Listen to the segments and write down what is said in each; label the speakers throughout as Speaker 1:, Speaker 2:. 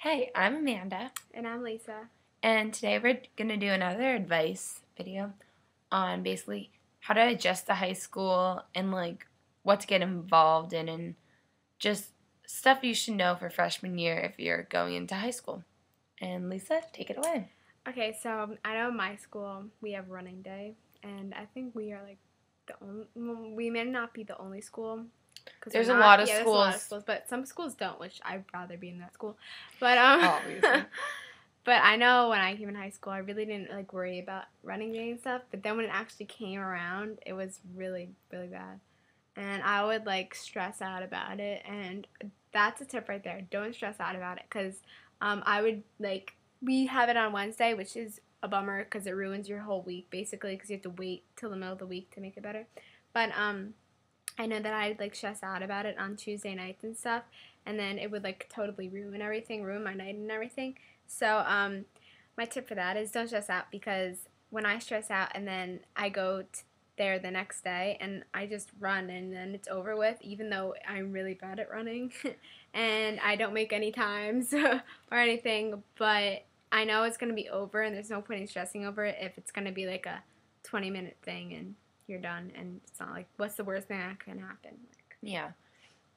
Speaker 1: Hey, I'm Amanda,
Speaker 2: And I'm Lisa.
Speaker 1: and today we're going to do another advice video on basically how to adjust to high school and what to get involved in and just stuff you should know for freshman year if you're going into high school. And Lisa, take it away.
Speaker 2: Okay, so I know in my school we have running day, and I think we are like the only. Well, we may not be the only school. Cause
Speaker 1: There's
Speaker 2: we're
Speaker 1: a
Speaker 2: not,
Speaker 1: lot of
Speaker 2: yeah, there's a lot of
Speaker 1: schools.
Speaker 2: schools, but some schools don't, which I'd rather be in that school. But
Speaker 1: Obviously.
Speaker 2: but I know when I came in high school, I really didn't worry about running day and stuff. But then when it actually came around, it was really really bad, and I would stress out about it. And that's a tip right there. Don't stress out about it, cause I would we have it on Wednesday, which is a bummer because it ruins your whole week basically because you have to wait till the middle of the week to make it better. But I know that I'd stress out about it on Tuesday nights and stuff, and then it would totally ruin everything, ruin my night and everything. So my tip for that is don't stress out, because when I stress out and then I go there the next day and I just run and then it's over with, even though I'm really bad at running and I don't make any times or anything, but I know it's going to be over and there's no point in stressing over it if it's going to be like a 20-minute thing and you're done, and it's not what's the worst thing that can happen.
Speaker 1: Yeah.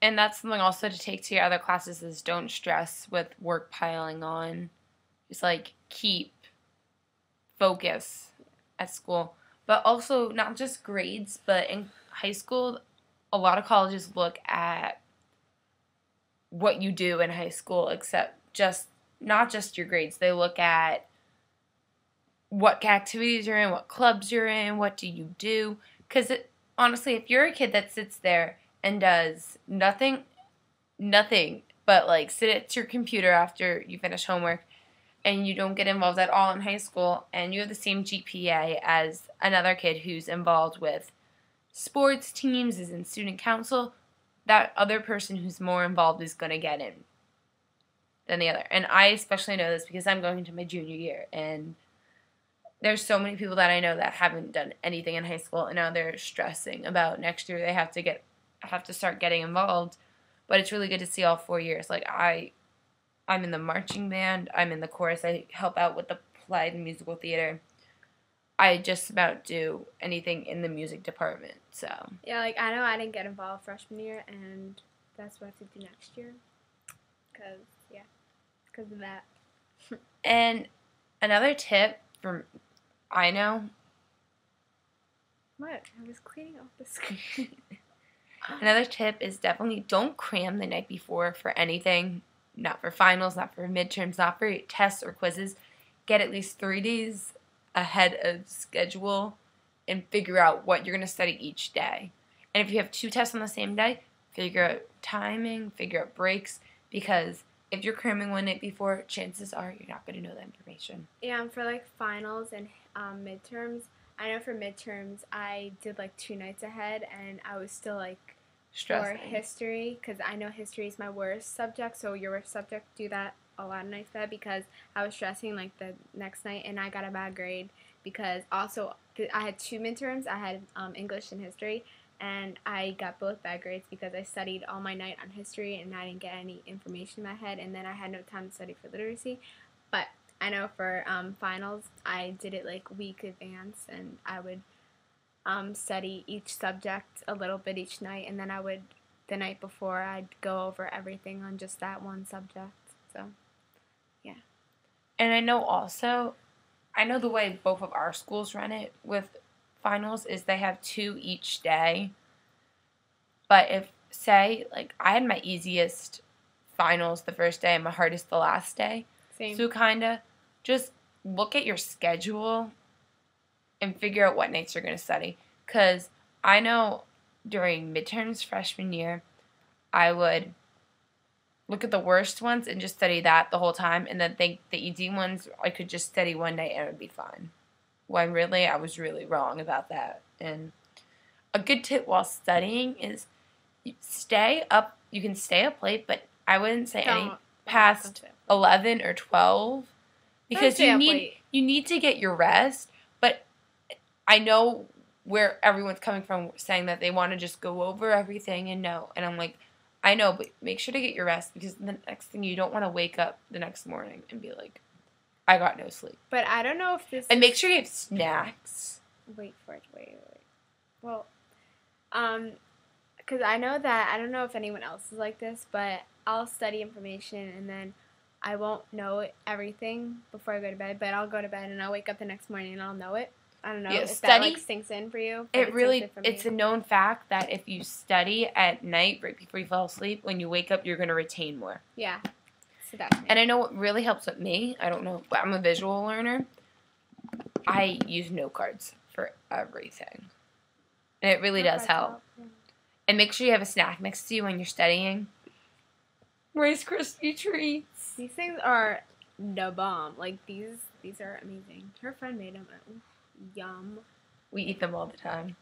Speaker 1: And that's something also to take to your other classes is don't stress with work piling on. Just keep focus at school. But also not just grades, but in high school, a lot of colleges look at what you do in high school, except not just your grades. They look at what activities you're in, what clubs you're in, what do you do. Because honestly, if you're a kid that sits there and does nothing but sit at your computer after you finish homework, and you don't get involved at all in high school, and you have the same GPA as another kid who's involved with sports teams, is in student council, that other person who's more involved is going to get in than the other. And I especially know this because I'm going into my junior year, and there's so many people that I know that haven't done anything in high school, and now they're stressing about next year they have to start getting involved. But it's really good to see all 4 years. I'm in the marching band, I'm in the chorus, I help out with the play, the musical theater. I just about do anything in the music department, so.
Speaker 2: Yeah, I know I didn't get involved freshman year, and that's what I have to do next year. Because of that.
Speaker 1: And another tip I know.
Speaker 2: What? I was cleaning off the screen.
Speaker 1: Another tip is definitely don't cram the night before for anything. Not for finals, not for midterms, not for tests or quizzes. Get at least 3 days ahead of schedule and figure out what you're going to study each day. And if you have 2 tests on the same day, figure out timing, figure out breaks, because if you're cramming one night before, chances are you're not going to know the information.
Speaker 2: Yeah, and for finals and midterms, I know for midterms I did 2 nights ahead, and I was still
Speaker 1: stressing.
Speaker 2: For history, because I know history is my worst subject, so your worst subject, do that a lot of nights ahead, because I was stressing the next night and I got a bad grade because also I had 2 midterms. I had English and history, and I got both bad grades because I studied all my night on history and I didn't get any information in my head, and then I had no time to study for literacy. But I know for finals, I did it week advance, and I would study each subject a little bit each night, and then the night before, I'd go over everything on just that one subject. So, yeah.
Speaker 1: And I know the way both of our schools run it with finals is they have 2 each day. But if, say, I had my easiest finals the first day and my hardest the last day.
Speaker 2: Same.
Speaker 1: So just look at your schedule and figure out what nights you're going to study. Because I know during midterms freshman year, I would look at the worst ones and just study that the whole time, and then think the easy ones I could just study one night and it would be fine. When really, I was really wrong about that. And a good tip while studying is stay up. You can stay up late, but I wouldn't say any past 11 or 12, because you need to get your rest. But I know where everyone's coming from, saying that they want to just go over everything and know. And I'm like, I know, but make sure to get your rest because the next thing you don't want to wake up the next morning and be like, I got no sleep.
Speaker 2: But I don't know if this.
Speaker 1: And make sure you have snacks.
Speaker 2: Wait for it. Wait. Well, because I know that I don't know if anyone else is like this, but I'll study information and then I won't know everything before I go to bed. But I'll go to bed and I'll wake up the next morning and I'll know it. I don't know if that like sinks in for you.
Speaker 1: It really, it's a known fact that if you study at night right before you fall asleep, when you wake up, you're going to retain more.
Speaker 2: Yeah. So that's me.
Speaker 1: And I know what really helps with me, I don't know, but I'm a visual learner. I use note cards for everything. And it really does help. Yeah. And make sure you have a snack next to you when you're studying. Rice Krispie treats.
Speaker 2: These things are the bomb. Like, these are amazing. Her friend made them. Yum.
Speaker 1: We eat them all the time.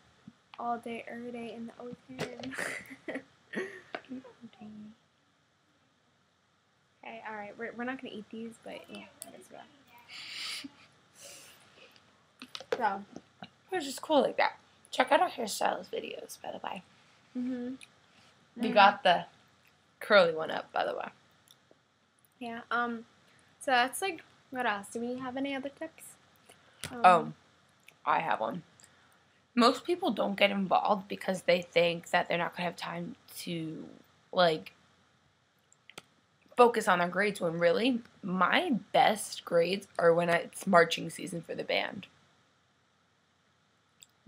Speaker 2: All day, every day in the ocean. Okay, alright. We're not going to eat these, but yeah, I guess we are. So.
Speaker 1: We're just cool like that. Check out our hairstylist videos, by the way. We got the curly one up, by the way.
Speaker 2: Yeah, so that's like, what else? Do we have any other tips?
Speaker 1: I have one. Most people don't get involved because they think that they're not going to have time to, like, focus on their grades when really my best grades are when it's marching season for the band.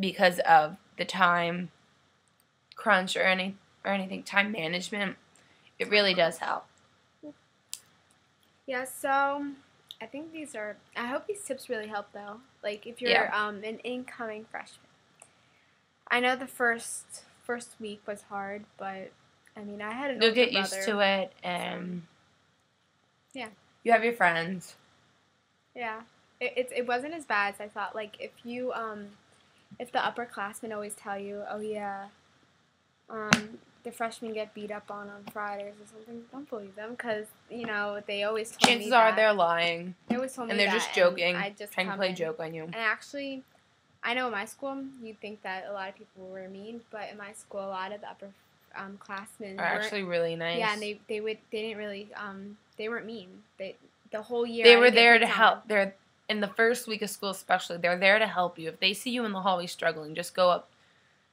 Speaker 1: Because of the time crunch or anything, time management, it really does help.
Speaker 2: Yeah, so I think I hope these tips really help though. Like if you're an incoming freshman. I know the first week was hard, but I mean I had an older brother.
Speaker 1: You'll get used to it and
Speaker 2: yeah.
Speaker 1: You have your friends.
Speaker 2: Yeah. It wasn't as bad as I thought. Like if you if the upperclassmen always tell you, oh yeah, the freshmen get beat up on Fridays or something, don't believe them because, you know, they always told me that.
Speaker 1: Chances are they're lying.
Speaker 2: They always told me that.
Speaker 1: And they're just joking,
Speaker 2: just
Speaker 1: trying to play joke on you.
Speaker 2: And actually, I know in my school, you'd think that a lot of people were mean, but in my school, a lot of the upperclassmen
Speaker 1: are actually really nice.
Speaker 2: Yeah, and they didn't really, they weren't mean. The whole year.
Speaker 1: They were there to help. They're in the first week of school especially, they're there to help you. If they see you in the hallway struggling, just go up.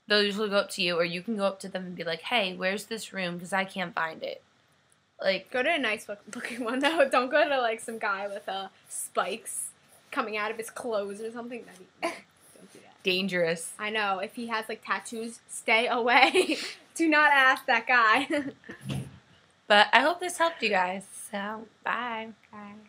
Speaker 1: They'll usually go up to you, or you can go up to them and be like, hey, where's this room? Because I can't find it. Like,
Speaker 2: go to a nice looking one, though. Don't go to, like, some guy with spikes coming out of his clothes or something. Don't do that.
Speaker 1: Dangerous.
Speaker 2: I know. If he has, like, tattoos, stay away. Do not ask that guy.
Speaker 1: But I hope this helped you guys. So, bye.
Speaker 2: Bye.